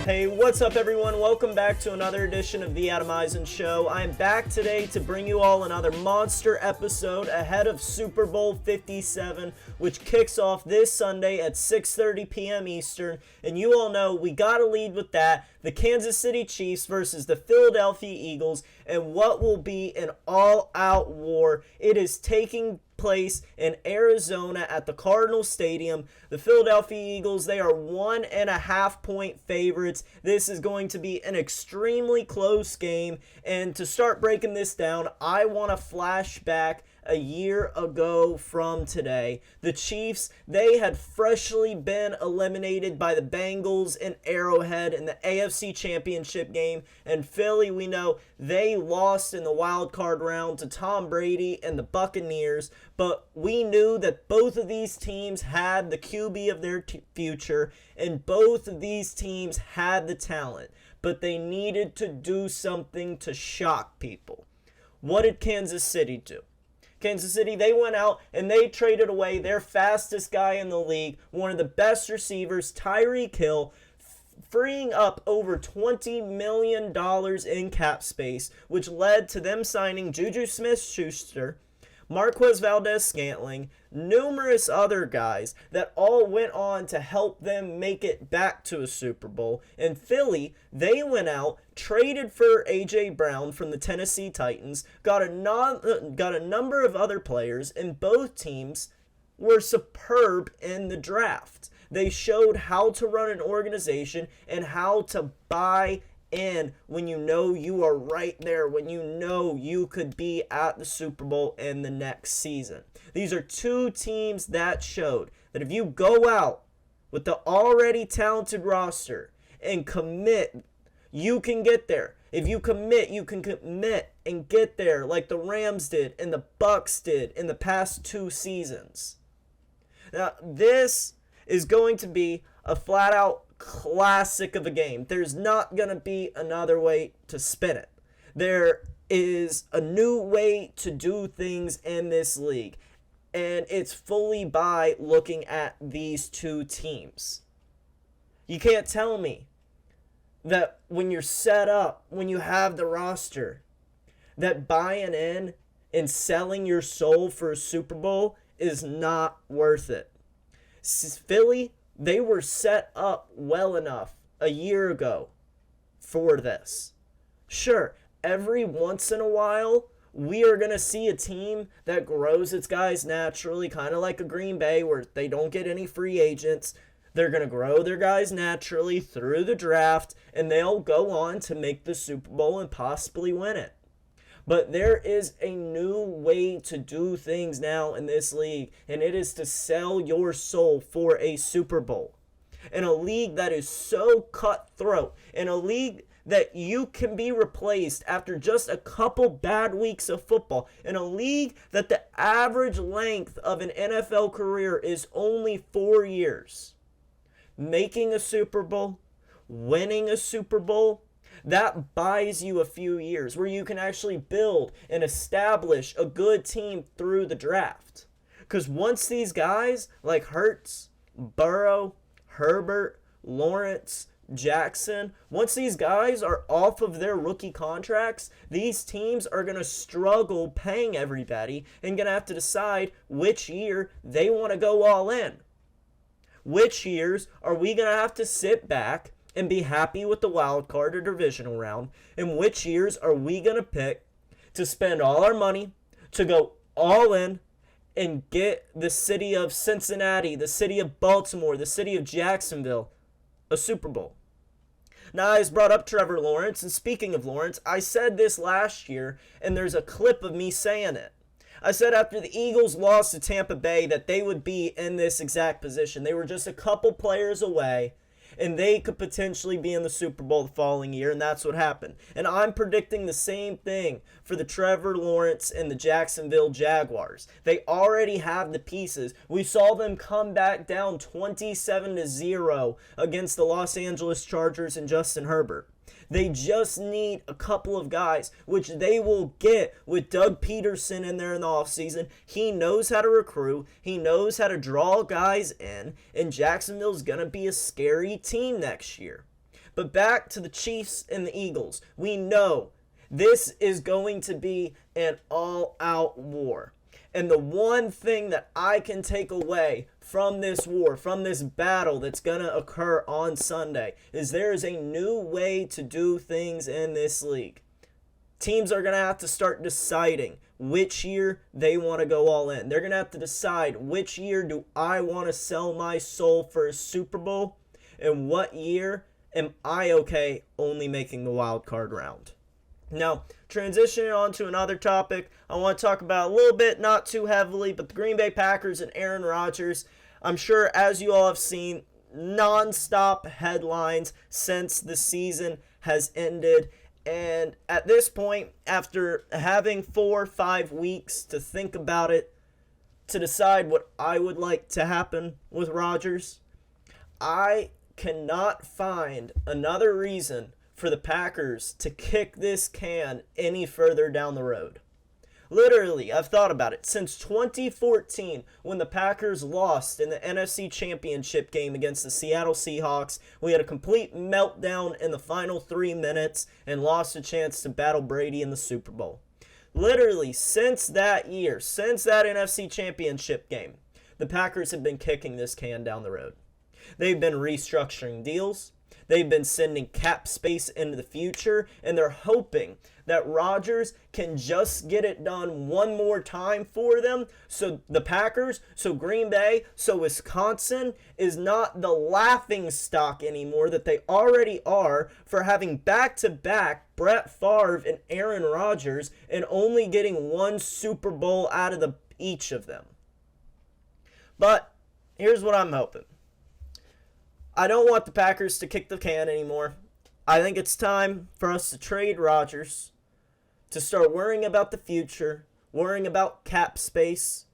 Hey, what's up everyone? Welcome back to another edition of the Adam Eisen Show. I'm back today to bring you all another monster episode ahead of Super Bowl 57, which kicks off this Sunday at 6:30 p.m. Eastern. And you all know we gotta lead with that. The Kansas City Chiefs versus the Philadelphia Eagles, and what will be an all-out war. It is taking place in Arizona at the Cardinal Stadium. The Philadelphia Eagles, they are 1.5 point favorites. This is going to be an extremely close game. And to start breaking this down, I want to flash back a year ago from today. The Chiefs, they had freshly been eliminated by the Bengals in Arrowhead in the AFC Championship game. And Philly, we know, they lost in the wild card round to Tom Brady and the Buccaneers. But we knew that both of these teams had the QB of their future, and both of these teams had the talent. But they needed to do something to shock people. What did Kansas City do? Kansas City, they went out and they traded away their fastest guy in the league, one of the best receivers, Tyreek Hill, freeing up over $20 million in cap space, which led to them signing Juju Smith-Schuster, Marquez Valdes-Scantling, numerous other guys that all went on to help them make it back to a Super Bowl. And Philly, they went out, traded for A.J. Brown from the Tennessee Titans, got a number of other players, and both teams were superb in the draft. They showed how to run an organization and how to buy in when you know you are right there, when you know you could be at the Super Bowl in the next season. These are two teams that showed that if you go out with the already talented roster and commit, you can get there. If you commit, you can commit and get there like the Rams did and the Bucs did in the past 2 seasons. Now, this is going to be a flat-out classic of a game. There's not going to be another way to spin it. There is a new way to do things in this league, and it's fully by looking at these two teams. You can't tell me that when you're set up, when you have the roster, that buying in and selling your soul for a Super Bowl is not worth it. Philly, they were set up well enough a year ago for this. Sure, every once in a while, we are going to see a team that grows its guys naturally, kind of like a Green Bay where they don't get any free agents. They're going to grow their guys naturally through the draft, and they'll go on to make the Super Bowl and possibly win it. But there is a new way to do things now in this league, and it is to sell your soul for a Super Bowl. In a league that is so cutthroat, in a league that you can be replaced after just a couple bad weeks of football, in a league that the average length of an NFL career is only 4 years. Making a Super Bowl, winning a Super Bowl, that buys you a few years where you can actually build and establish a good team through the draft. Because once these guys like Hurts, Burrow, Herbert, Lawrence, Jackson, once these guys are off of their rookie contracts, these teams are going to struggle paying everybody and going to have to decide which year they want to go all in. Which years are we going to have to sit back and be happy with the wild card or divisional round, and which years are we going to pick to spend all our money to go all in and get the city of Cincinnati, the city of Baltimore, the city of Jacksonville a Super Bowl. Now, I just brought up Trevor Lawrence, and speaking of Lawrence, I said this last year, and there's a clip of me saying it. I said after the Eagles lost to Tampa Bay that they would be in this exact position. They were just a couple players away, and they could potentially be in the Super Bowl the following year, and that's what happened. And I'm predicting the same thing for the Trevor Lawrence and the Jacksonville Jaguars. They already have the pieces. We saw them come back down 27-0 against the Los Angeles Chargers and Justin Herbert. They just need a couple of guys, which they will get with Doug Peterson in there in the offseason. He knows how to recruit. He knows how to draw guys in. And Jacksonville's going to be a scary team next year. But back to the Chiefs and the Eagles. We know this is going to be an all-out war. And the one thing that I can take away from this war, from this battle that's going to occur on Sunday, is there is a new way to do things in this league. Teams are going to have to start deciding which year they want to go all in. They're going to have to decide which year do I want to sell my soul for a Super Bowl, and what year am I okay only making the wild card round. Now, transitioning on to another topic, I want to talk about a little bit, not too heavily, but the Green Bay Packers and Aaron Rodgers. I'm sure, as you all have seen, non-stop headlines since the season has ended. And at this point, after having 4 or 5 weeks to think about it, to decide what I would like to happen with Rodgers, I cannot find another reason for the Packers to kick this can any further down the road. Literally, I've thought about it. Since 2014, when the Packers lost in the NFC Championship game against the Seattle Seahawks, we had a complete meltdown in the final 3 minutes and lost a chance to battle Brady in the Super Bowl. Literally, since that year, since that NFC Championship game, the Packers have been kicking this can down the road. They've been restructuring deals. They've been sending cap space into the future, and they're hoping that Rodgers can just get it done one more time for them, so the Packers, so Green Bay, so Wisconsin is not the laughing stock anymore that they already are for having back-to-back Brett Favre and Aaron Rodgers and only getting 1 Super Bowl out of each of them. But here's what I'm hoping. I don't want the Packers to kick the can anymore. I think it's time for us to trade Rodgers, to start worrying about the future, worrying about cap space,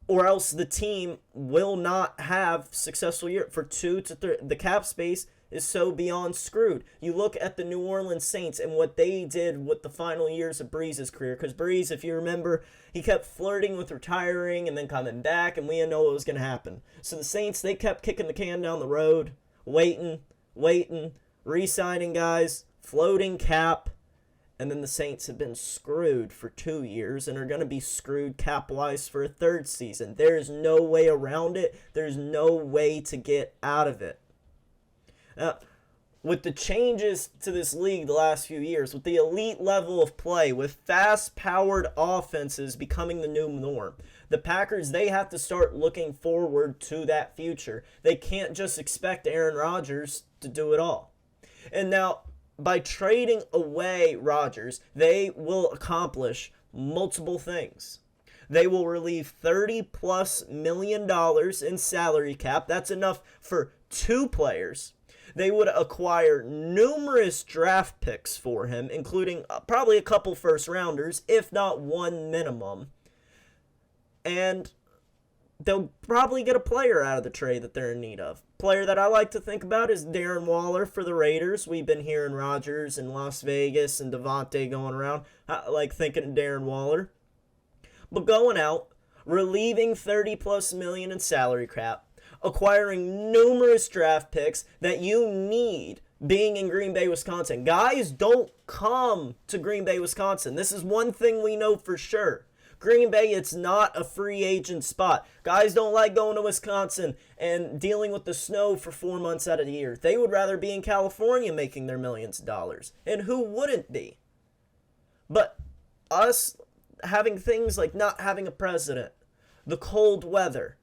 or else the team will not have successful year for 2 to 3. The cap space is so beyond screwed. You look at the New Orleans Saints and what they did with the final years of Breeze's career. Because Breeze, if you remember, he kept flirting with retiring and then coming back, and we didn't know what was going to happen. So the Saints, they kept kicking the can down the road, waiting, re-signing guys, floating cap, and then the Saints have been screwed for 2 years and are going to be screwed cap-wise for a 3rd season. There's no way around it. There's no way to get out of it. Now, with the changes to this league the last few years, with the elite level of play, with fast-powered offenses becoming the new norm, the Packers, they have to start looking forward to that future. They can't just expect Aaron Rodgers to do it all. And now, by trading away Rodgers, they will accomplish multiple things. They will relieve $30+ million in salary cap. That's enough for 2 players. They would acquire numerous draft picks for him, including probably a couple first-rounders, if not 1 minimum. And they'll probably get a player out of the trade that they're in need of. Player that I like to think about is Darren Waller for the Raiders. We've been hearing Rodgers in Las Vegas and Devontae going around. I like thinking of Darren Waller. But going out, relieving $30+ million in salary cap, acquiring numerous draft picks that you need being in Green Bay, Wisconsin. Guys don't come to Green Bay, Wisconsin. This is one thing we know for sure. Green Bay, it's not a free agent spot. Guys don't like going to Wisconsin and dealing with the snow for 4 months out of the year. They would rather be in California making their millions of dollars. And who wouldn't be? But us having things like not having a president, the cold weather,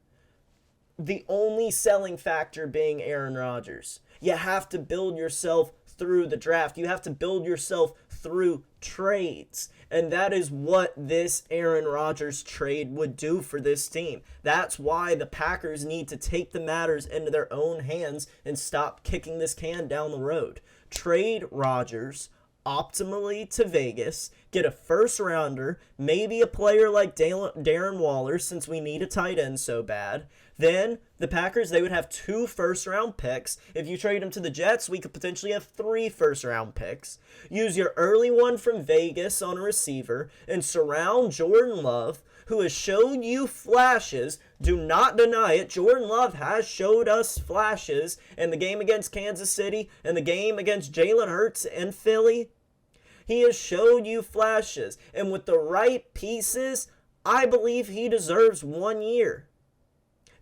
the only selling factor being Aaron Rodgers. You have to build yourself through the draft. You have to build yourself through trades. And that is what this Aaron Rodgers trade would do for this team. That's why the Packers need to take the matters into their own hands and stop kicking this can down the road. Trade Rodgers optimally to Vegas, get a first rounder, maybe a player like Darren Waller, since we need a tight end so bad. Then the Packers, they would have 2 first-round picks. If you trade them to the Jets, we could potentially have 3 first-round picks. Use your early one from Vegas on a receiver and surround Jordan Love, who has showed you flashes. Do not deny it. Jordan Love has showed us flashes in the game against Kansas City and the game against Jalen Hurts in Philly. He has showed you flashes. And with the right pieces, I believe he deserves 1 year.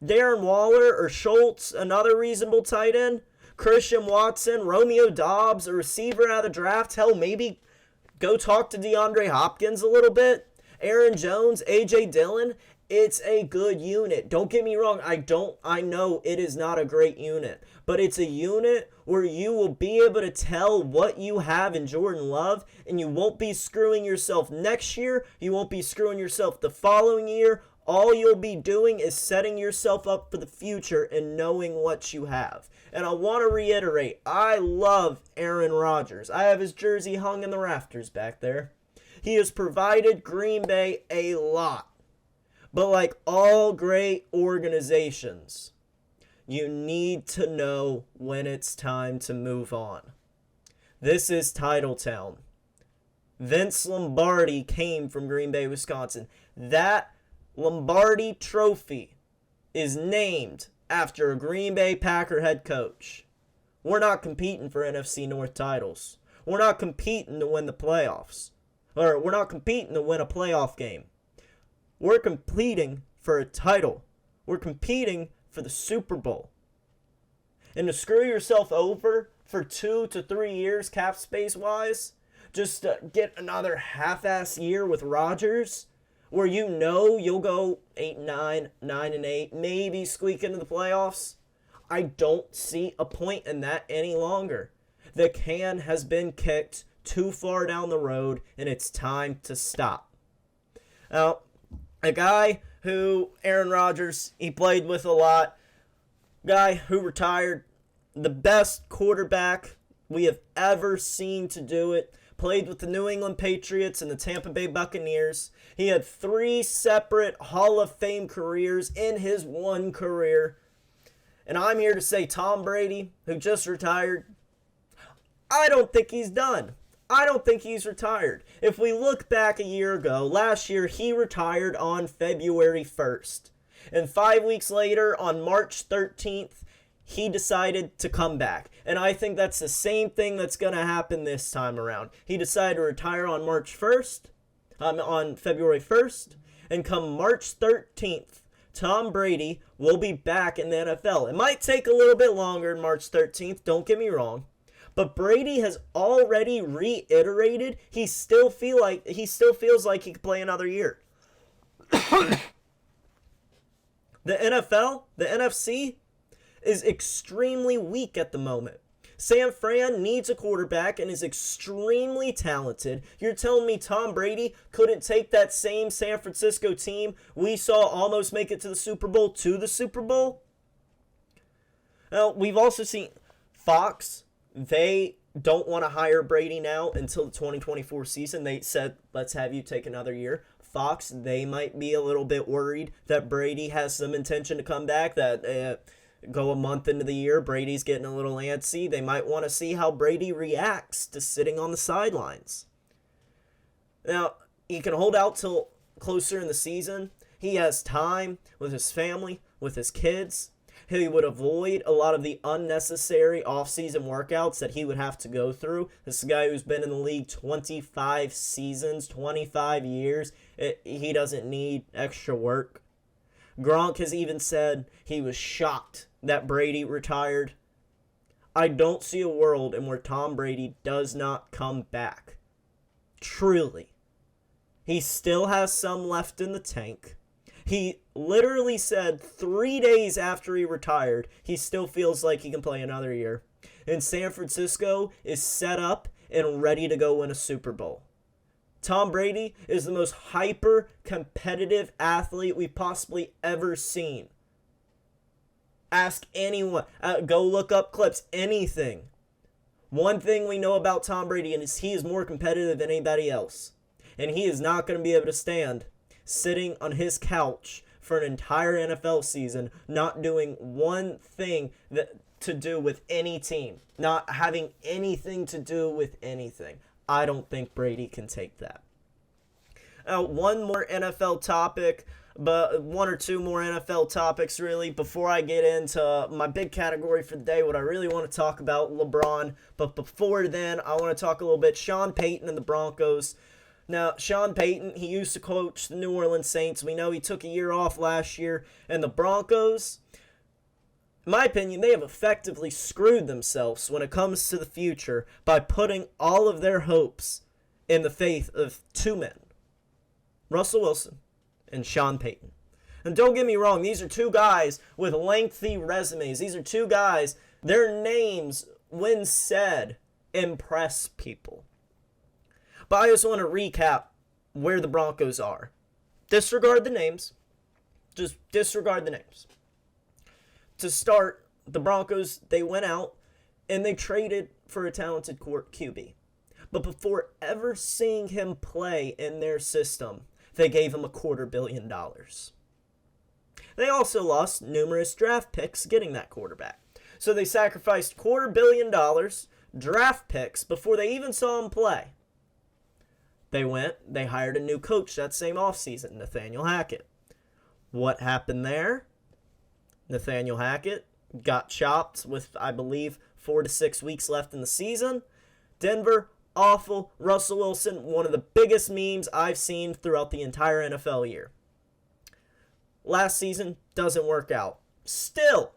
Darren Waller or Schultz, another reasonable tight end. Christian Watson, Romeo Doubs, a receiver out of the draft. Hell, maybe go talk to DeAndre Hopkins a little bit. Aaron Jones, A.J. Dillon. It's a good unit. Don't get me wrong. I know it is not a great unit. But it's a unit where you will be able to tell what you have in Jordan Love. And you won't be screwing yourself next year. You won't be screwing yourself the following year. All you'll be doing is setting yourself up for the future and knowing what you have. And I want to reiterate, I love Aaron Rodgers. I have his jersey hung in the rafters back there. He has provided Green Bay a lot. But like all great organizations, you need to know when it's time to move on. This is Titletown. Vince Lombardi came from Green Bay, Wisconsin. That Lombardi Trophy is named after a Green Bay Packer head coach. We're not competing for NFC North titles. We're not competing to win the playoffs. Or we're not competing to win a playoff game. We're competing for a title. We're competing for the Super Bowl. And to screw yourself over for 2 to 3 years cap space wise, just to get another half-ass year with Rodgers, where you know you'll go 8-9, 9-8, maybe squeak into the playoffs. I don't see a point in that any longer. The can has been kicked too far down the road, and it's time to stop. Now, a guy who, Aaron Rodgers, he played with a lot, guy who retired, the best quarterback we have ever seen to do it, played with the New England Patriots and the Tampa Bay Buccaneers. He had 3 separate Hall of Fame careers in his one career. And I'm here to say Tom Brady, who just retired, I don't think he's done. I don't think he's retired. If we look back a year ago, last year he retired on February 1st. And 5 weeks later, on March 13th, he decided to come back. And I think that's the same thing that's going to happen this time around. He decided to retire on on February 1st. And come March 13th, Tom Brady will be back in the NFL. It might take a little bit longer than March 13th, don't get me wrong. But Brady has already reiterated he still feels like he could play another year. The NFL, the NFC, is extremely weak at the moment. San Fran needs a quarterback and is extremely talented. You're telling me Tom Brady couldn't take that same San Francisco team we saw almost make it to the Super Bowl to the Super Bowl? Now, we've also seen Fox. They don't want to hire Brady now until the 2024 season. They said, let's have you take another year. Fox, they might be a little bit worried that Brady has some intention to come back, that go a month into the year, Brady's getting a little antsy. They might want to see how Brady reacts to sitting on the sidelines. Now, he can hold out till closer in the season. He has time with his family, with his kids. He would avoid a lot of the unnecessary off-season workouts that he would have to go through. This is a guy who's been in the league 25 seasons, 25 years. He doesn't need extra work. Gronk has even said he was shocked that Brady retired. I don't see a world in where Tom Brady does not come back. Truly. He still has some left in the tank. He literally said 3 days after he retired, he still feels like he can play another year. And San Francisco is set up and ready to go win a Super Bowl. Tom Brady is the most hyper-competitive athlete we've possibly ever seen. Ask anyone. Go look up clips. Anything. One thing we know about Tom Brady is he is more competitive than anybody else. And he is not going to be able to stand sitting on his couch for an entire NFL season, not doing one thing to do with any team, not having anything to do with anything. I don't think Brady can take that. Now, one more NFL topic, but one or two more NFL topics really before I get into my big category for the day, what I really want to talk about, LeBron. But before then, I want to talk a little bit Sean Payton and the Broncos. Now, Sean Payton, he used to coach the New Orleans Saints. We know he took a year off last year. And the Broncos, in my opinion, they have effectively screwed themselves when it comes to the future by putting all of their hopes in the faith of two men, Russell Wilson and Sean Payton. And don't get me wrong, these are two guys with lengthy resumes. These are two guys, their names, when said, impress people. But I just want to recap where the Broncos are. Disregard the names. Just disregard the names. To start, the Broncos, they went out and they traded for a talented QB. But before ever seeing him play in their system, they gave him $250 million. They also lost numerous draft picks getting that quarterback. So they sacrificed $250 million, draft picks, before they even saw him play. They hired a new coach that same offseason, Nathaniel Hackett. What happened there? Nathaniel Hackett got chopped with, I believe, 4 to 6 weeks left in the season. Denver, awful. Russell Wilson, one of the biggest memes I've seen throughout the entire NFL year. Last season, doesn't work out. Still,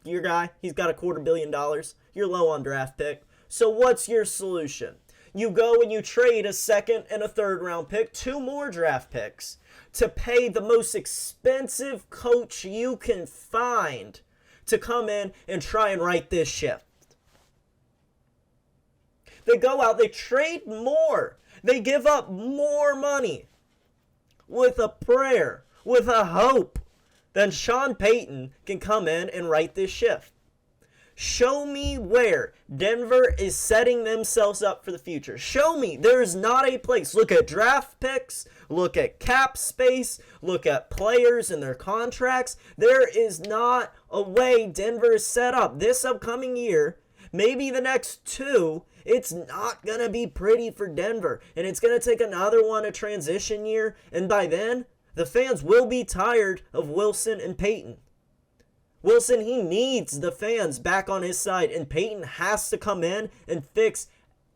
your guy, he's got $250 million. You're low on draft pick. So what's your solution? You go and you trade a second and a third round pick, 2 more draft picks, to pay the most expensive coach you can find to come in and try and right this ship. They go out, they trade more. They give up more money with a prayer, with a hope that Sean Payton can come in and right this ship. Show me where Denver is setting themselves up for the future. Show me there is not a place. Look at draft picks. Look at cap space. Look at players and their contracts. There is not a way Denver is set up this upcoming year. Maybe the next 2. It's not going to be pretty for Denver. And it's going to take another one, a transition year. And by then, the fans will be tired of Wilson and Payton. Wilson, he needs the fans back on his side, and Payton has to come in and fix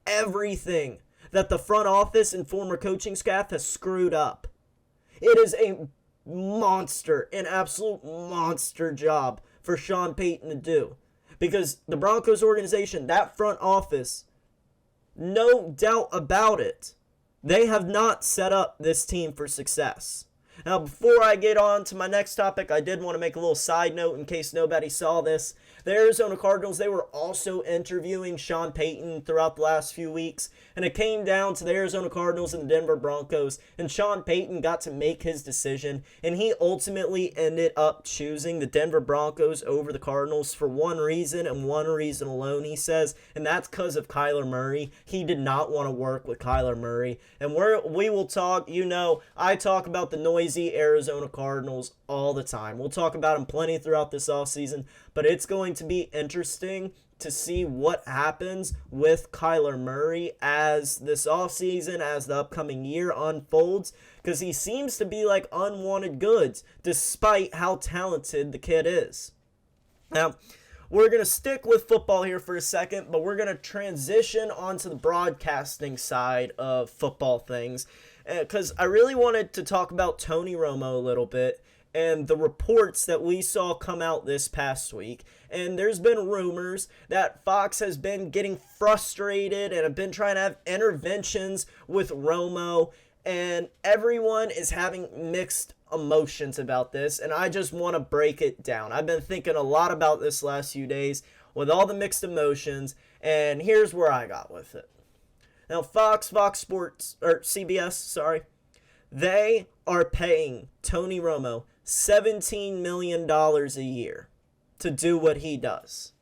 everything that the front office and former coaching staff has screwed up. It is a monster, an absolute monster job for Sean Payton to do. Because the Broncos organization, that front office, no doubt about it, they have not set up this team for success. Now, before I get on to my next topic, I did want to make a little side note in case nobody saw this. The Arizona Cardinals, they were also interviewing Sean Payton throughout the last few weeks, and it came down to the Arizona Cardinals and the Denver Broncos, and Sean Payton got to make his decision, and he ultimately ended up choosing the Denver Broncos over the Cardinals for one reason and one reason alone, he says, and that's because of Kyler Murray. He did not want to work with Kyler Murray, and we will talk, I talk about the noisy Arizona Cardinals all the time. We'll talk about them plenty throughout this offseason, but it's going to be interesting to see what happens with Kyler Murray as this offseason, as the upcoming year unfolds, because he seems to be like unwanted goods, despite how talented the kid is. Now, we're going to stick with football here for a second, but we're going to transition onto the broadcasting side of football things, because I really wanted to talk about Tony Romo a little bit, and the reports that we saw come out this past week. And there's been rumors that Fox has been getting frustrated and have been trying to have interventions with Romo. And everyone is having mixed emotions about this. And I just want to break it down. I've been thinking a lot about this last few days with all the mixed emotions. And here's where I got with it. Now, Fox Sports, or CBS, they are paying Tony Romo $17 million a year to do what he does.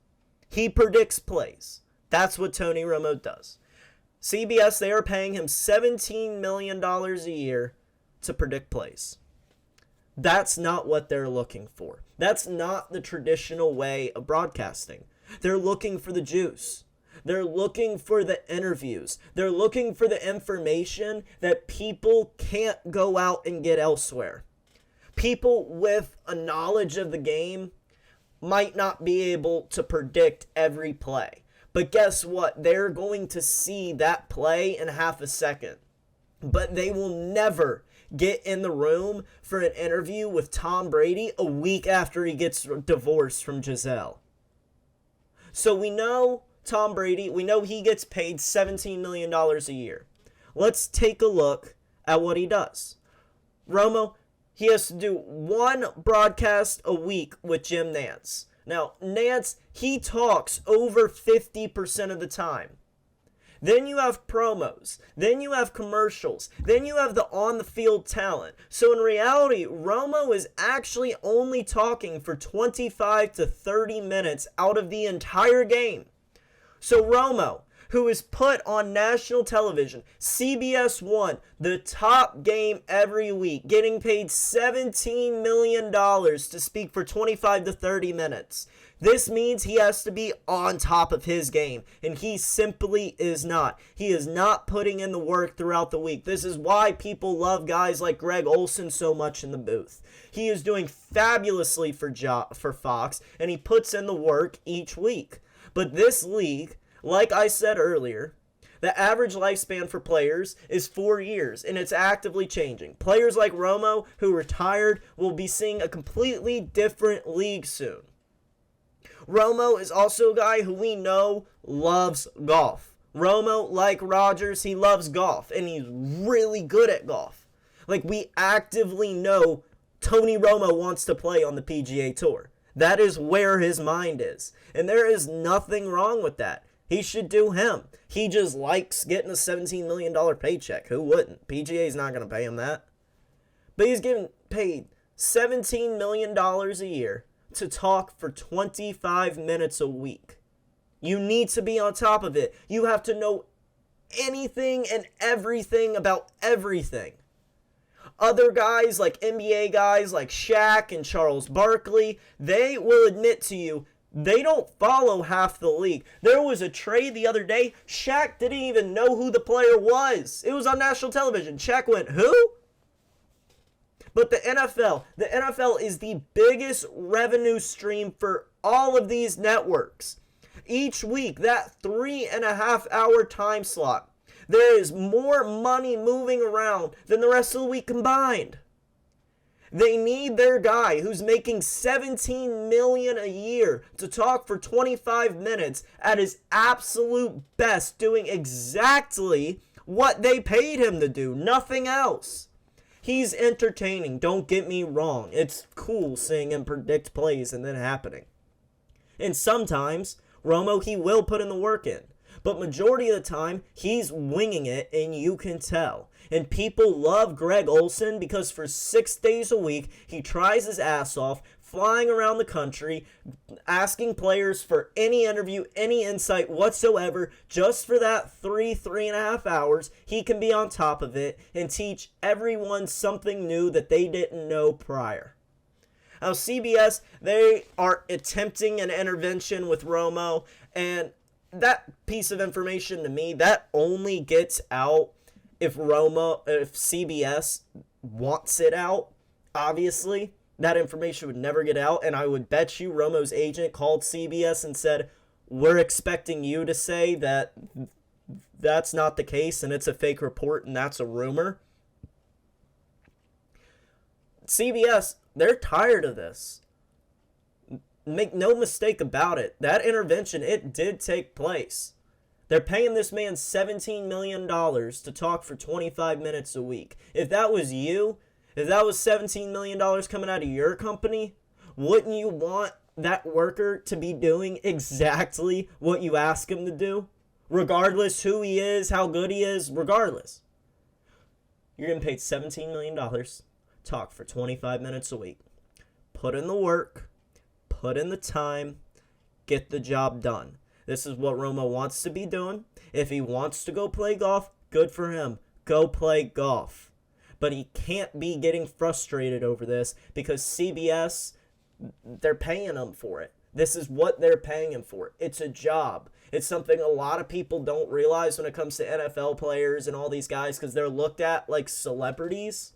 He predicts plays. That's what Tony Romo does. CBS, they are paying him $17 million a year to predict plays. That's not what they're looking for. That's not the traditional way of broadcasting. They're looking for the juice. They're looking for the interviews. They're looking for the information that people can't go out and get elsewhere. People with a knowledge of the game might not be able to predict every play. But guess what? They're going to see that play in half a second. But they will never get in the room for an interview with Tom Brady a week after he gets divorced from Giselle. So we know Tom Brady, we know he gets paid $17 million a year. Let's take a look at what he does. Romo, he has to do one broadcast a week with Jim Nantz. Now, Nantz, he talks over 50% of the time. Then you have promos. Then you have commercials. Then you have the on-the-field talent. So in reality, Romo is actually only talking for 25 to 30 minutes out of the entire game. So Romo, who is put on national television, CBS 1, the top game every week, getting paid $17 million to speak for 25 to 30 minutes. This means he has to be on top of his game, and he simply is not. He is not putting in the work throughout the week. This is why people love guys like Greg Olsen so much in the booth. He is doing fabulously for Fox, and he puts in the work each week. But this league, like I said earlier, the average lifespan for players is 4 years, and it's actively changing. Players like Romo, who retired, will be seeing a completely different league soon. Romo is also a guy who we know loves golf. Romo, like Rodgers, he loves golf, and he's really good at golf. Like, we actively know Tony Romo wants to play on the PGA Tour. That is where his mind is, and there is nothing wrong with that. He should do him. He just likes getting a $17 million paycheck. Who wouldn't? PGA's not going to pay him that. But he's getting paid $17 million a year to talk for 25 minutes a week. You need to be on top of it. You have to know anything and everything about everything. Other guys, like NBA guys like Shaq and Charles Barkley, they will admit to you they don't follow half the league. There was a trade the other day. Shaq didn't even know who the player was. It was on national television. Shaq went, who? But the NFL is the biggest revenue stream for all of these networks. Each week, that 3.5-hour time slot, there is more money moving around than the rest of the week combined. They need their guy who's making $17 million a year to talk for 25 minutes at his absolute best, doing exactly what they paid him to do, nothing else. He's entertaining, don't get me wrong. It's cool seeing him predict plays and then happening. And sometimes, Romo, he will put in the work in. But majority of the time, he's winging it, and you can tell. And people love Greg Olsen because for 6 days a week, he tries his ass off, flying around the country, asking players for any interview, any insight whatsoever. Just for that 3.5 hours, he can be on top of it and teach everyone something new that they didn't know prior. Now, CBS, they are attempting an intervention with Romo, and that piece of information to me, that only gets out if CBS wants it out. Obviously, that information would never get out, and I would bet you Romo's agent called CBS and said, we're expecting you to say that that's not the case and it's a fake report and that's a rumor. CBS, they're tired of this. Make no mistake about it. That intervention, it did take place. They're paying this man $17 million to talk for 25 minutes a week. If that was you, if that was $17 million coming out of your company, wouldn't you want that worker to be doing exactly what you ask him to do? Regardless who he is, how good he is, regardless. You're getting paid $17 million, talk for 25 minutes a week. Put in the work, put in the time, get the job done. This is what Romo wants to be doing. If he wants to go play golf, good for him. Go play golf. But he can't be getting frustrated over this because CBS, they're paying him for it. This is what they're paying him for. It's a job. It's something a lot of people don't realize when it comes to NFL players and all these guys because they're looked at like celebrities.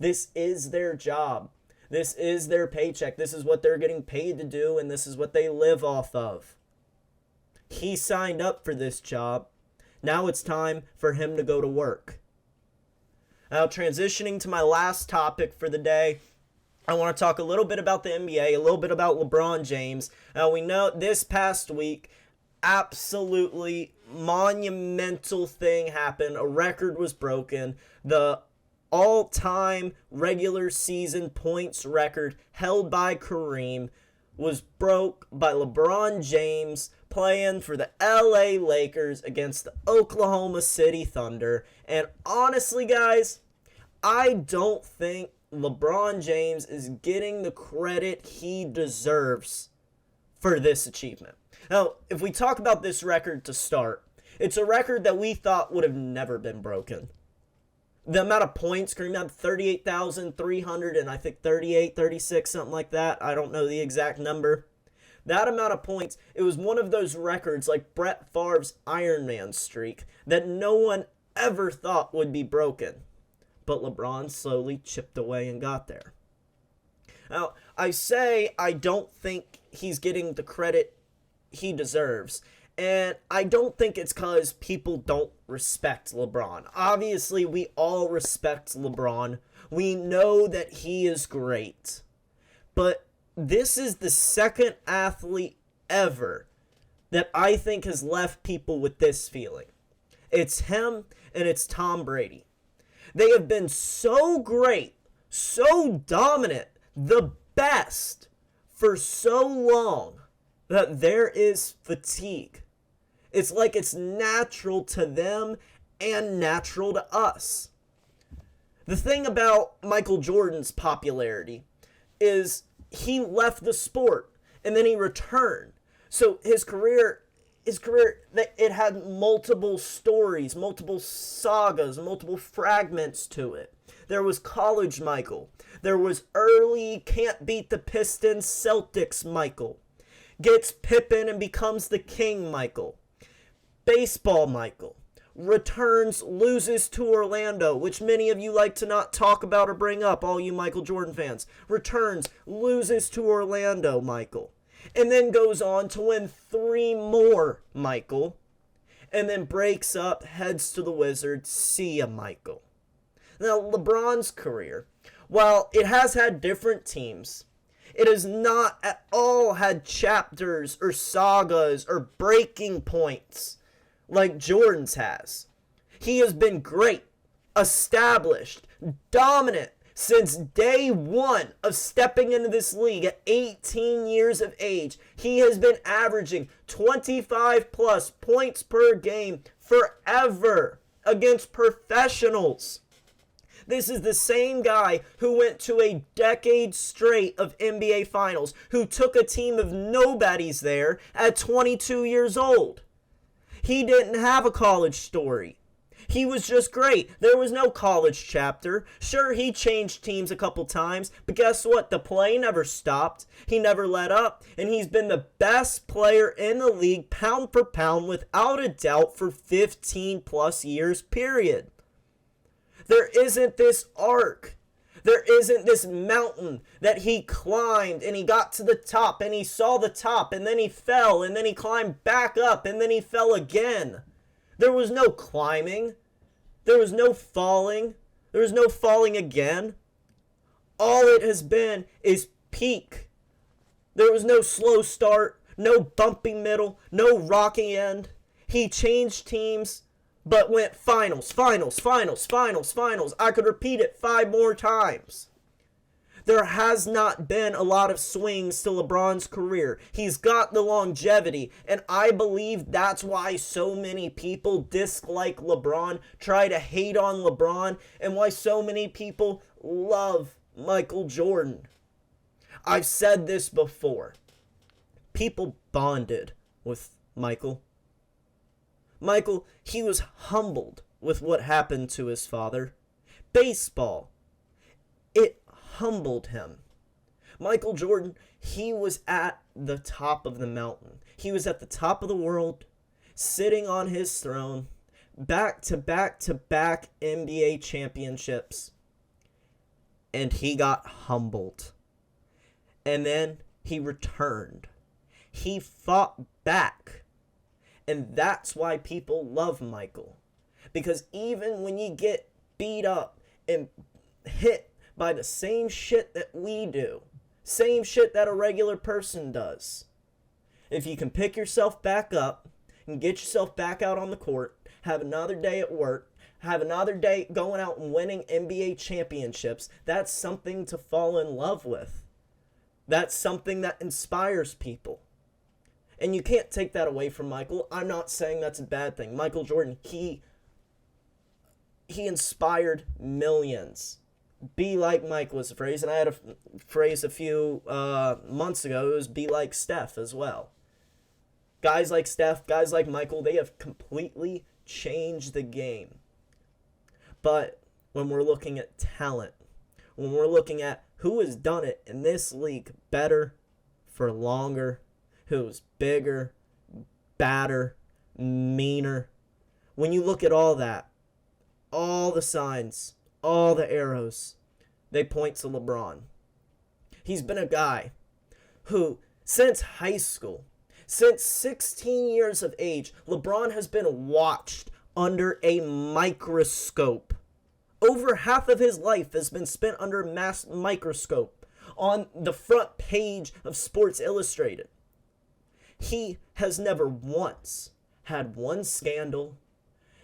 This is their job. This is their paycheck. This is what they're getting paid to do, and this is what they live off of. He signed up for this job. Now it's time for him to go to work. Now, transitioning to my last topic for the day, I want to talk a little bit about the NBA, a little bit about LeBron James. Now, we know this past week, absolutely monumental thing happened. A record was broken. The all-time regular season points record held by Kareem was broke by LeBron James playing for the LA Lakers against the Oklahoma City Thunder. And honestly, guys, I don't think LeBron James is getting the credit he deserves for this achievement. Now, if we talk about this record to start, it's a record that we thought would have never been broken. The amount of points, Kareem had 38,300 and I think 38, 36, something like that. I don't know the exact number. That amount of points, it was one of those records like Brett Favre's Iron Man streak that no one ever thought would be broken. But LeBron slowly chipped away and got there. Now, I say I don't think he's getting the credit he deserves. And I don't think it's because people don't respect LeBron. Obviously, we all respect LeBron. We know that he is great. But this is the second athlete ever that I think has left people with this feeling. It's him and it's Tom Brady. They have been so great, so dominant, the best for so long that there is fatigue. It's like it's natural to them and natural to us. The thing about Michael Jordan's popularity is he left the sport and then he returned. So his career, it had multiple stories, multiple sagas, multiple fragments to it. There was college Michael. There was early can't beat the Pistons Celtics Michael. Gets Pippen and becomes the king Michael. Baseball Michael. Returns, loses to Orlando, which many of you like to not talk about or bring up, all you Michael Jordan fans. Returns, loses to Orlando Michael. And then goes on to win 3 more Michael. And then breaks up, heads to the Wizards, see ya Michael. Now, LeBron's career, while it has had different teams, it has not at all had chapters or sagas or breaking points like Jordan's has. He has been great, established, dominant since day one of stepping into this league at 18 years of age. He has been averaging 25 plus points per game forever against professionals. This is the same guy who went to a decade straight of NBA Finals, who took a team of nobodies there at 22 years old. He didn't have a college story. He was just great. There was no college chapter. Sure, he changed teams a couple times, but guess what? The play never stopped. He never let up, and he's been the best player in the league, pound for pound, without a doubt, for 15 plus years, period. There isn't this arc. There isn't this mountain that he climbed and he got to the top and he saw the top and then he fell and then he climbed back up and then he fell again. There was no climbing. There was no falling. There was no falling again. All it has been is peak. There was no slow start, no bumpy middle, no rocky end. He changed teams, but went finals. I could repeat it 5 more times. There has not been a lot of swings to LeBron's career. He's got the longevity, and I believe that's why so many people dislike LeBron, try to hate on LeBron, and why so many people love Michael Jordan. I've said this before. People bonded with Michael. Michael, he was humbled with what happened to his father. baseball. It humbled him. Michael Jordan, he was at the top of the mountain. He was at the top of the world, sitting on his throne, back to back to back NBA championships. And he got humbled. And then he returned. He fought back. And that's why people love Michael. Because even when you get beat up and hit by the same shit that we do, same shit that a regular person does, if you can pick yourself back up and get yourself back out on the court, have another day at work, have another day going out and winning NBA championships, that's something to fall in love with. That's something that inspires people. And you can't take that away from Michael. I'm not saying that's a bad thing. Michael Jordan, he inspired millions. Be like Mike was the phrase, and I had a phrase a few months ago. It was be like Steph as well. Guys like Steph, guys like Michael, they have completely changed the game. But when we're looking at talent, when we're looking at who has done it in this league better, for longer, who's bigger, badder, meaner, when you look at all that, all the signs, all the arrows, they point to LeBron. He's been a guy who, since high school, since 16 years of age, LeBron has been watched under a microscope. Over half of his life has been spent under a mass microscope on the front page of Sports Illustrated. He has never once had one scandal,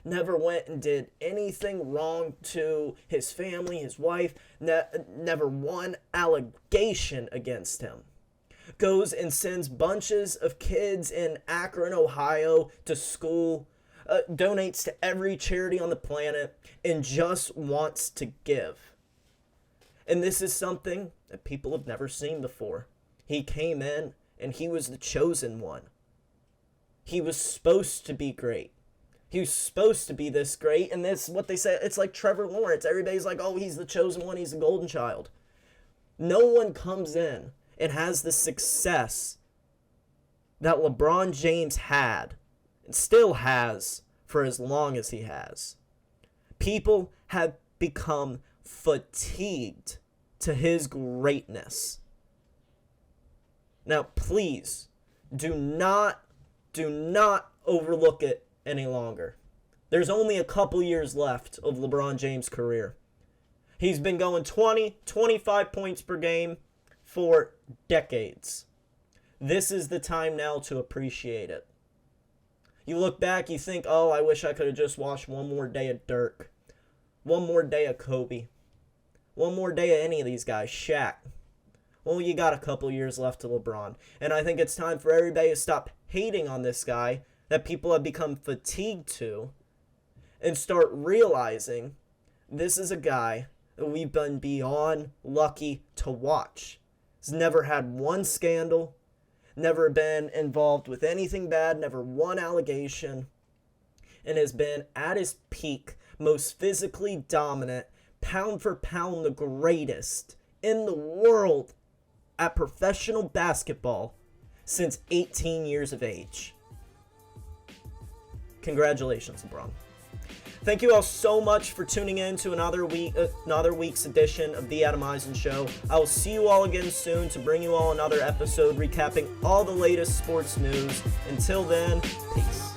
never went and did anything wrong to his family, his wife, never one allegation against him. Goes and sends bunches of kids in Akron, Ohio to school, donates to every charity on the planet, and just wants to give. And this is something that people have never seen before. He came in and he was the chosen one. He was supposed to be great. He was supposed to be this great, and this, what they say, it's like Trevor Lawrence. Everybody's like, oh, he's the chosen one, he's the golden child. No one comes in and has the success that LeBron James had, and still has, for as long as he has. People have become fatigued to his greatness. Now, please, do not overlook it any longer. There's only a couple years left of LeBron James' career. He's been going 20, 25 points per game for decades. This is the time now to appreciate it. You look back, you think, oh, I wish I could have just watched one more day of Dirk, one more day of Kobe, one more day of any of these guys, Shaq. Well, you got a couple years left to LeBron. And I think it's time for everybody to stop hating on this guy that people have become fatigued to and start realizing this is a guy that we've been beyond lucky to watch. He's never had one scandal, never been involved with anything bad, never one allegation, and has been at his peak, most physically dominant, pound for pound the greatest in the world at professional basketball since 18 years of age. Congratulations, LeBron. Thank you all so much for tuning in to another week's edition of The Adam Eisen Show. I will see you all again soon to bring you all another episode recapping all the latest sports news. Until then, peace.